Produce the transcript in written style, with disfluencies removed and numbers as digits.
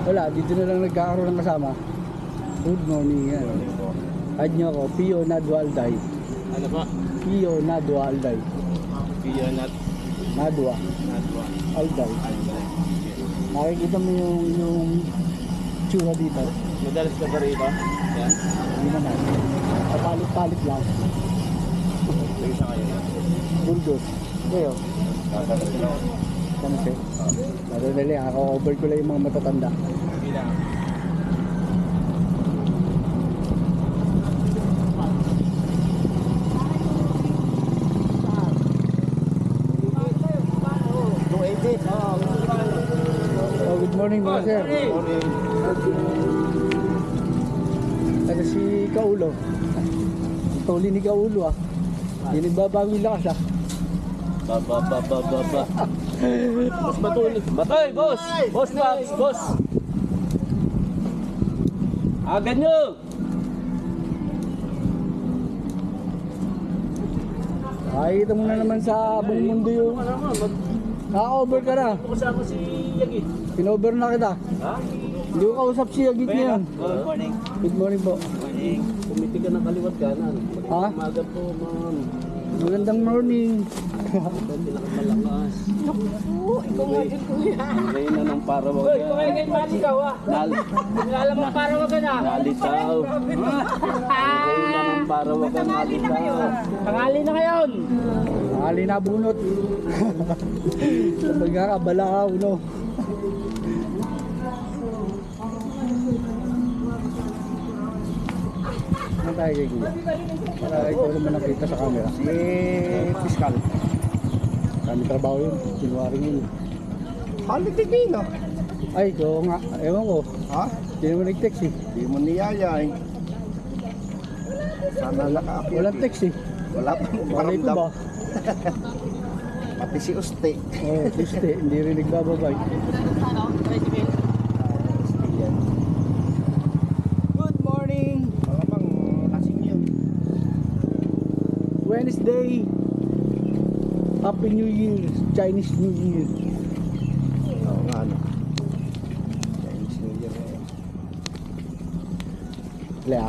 Wala, dito na lang nagkakaroon ng kasama. Good morning yan. Add nyo ako, Pio Nadwa Alday. Ano ba? Pio Nadwa Alday. Pio Nadwa Nadwa. Alday. Nakikita mo yung tsura dito. Madalas ka ba rito? Yan. Hindi naman. Papalit-palit lang. Isa kayo. Bulldog. Kayo? Kami siya. Madadali, ako-over ko lang yung mga matatanda. Bilang. Oh, good morning mga sir. Morning. Ito si Kaulo. Tuli ni Kaulo ah. Hindi nagbabago yung lakas ah. Ba. Mas matuloy. Batay, boss! Boss Max, boss! Agad nyo! Nakikita mo na naman sa buong mundo yung naka-over ka na. Kasama si Yagi. Pinover na kita. Ha? Hindi ko kausap si Agit ngayon. Good morning. Good morning po. Morning. Pumiti ka ng kaliwat kanan. Ha? Umaga po, ma'am. Magandang morning. Hindi na malakas. Ikaw nga dyan ko yan. Ngayon na ng parawagan. Uy, ikaw ngayon magicaw ah. Alam mo parawagan ah. Nalitaw. Ngayon na ng parawagan nalitaw. Pangali na ngayon. Nakali na bunot. Kapag kakabala ka, uno. Ano tayo kay Kuya? Para ikaw naman nakita sa camera. Si Fiskal. Kami trabaho yun. Sinuwaring yun. Holiday kayo na. Ay, ikaw nga. Ewan ko. Ha? Hindi naman nag-text eh. Di mo niyayay. Sana nakaakit. Walang text eh. Wala pa mo Malay ko ba? Pati si Uste. Oo, text eh. Hindi rin nagbababay. Good morning! Malamang lasing yun. Wednesday. Happy New Year. Chinese New Year. Oo nga ano. Chinese New Year ngayon. Lea.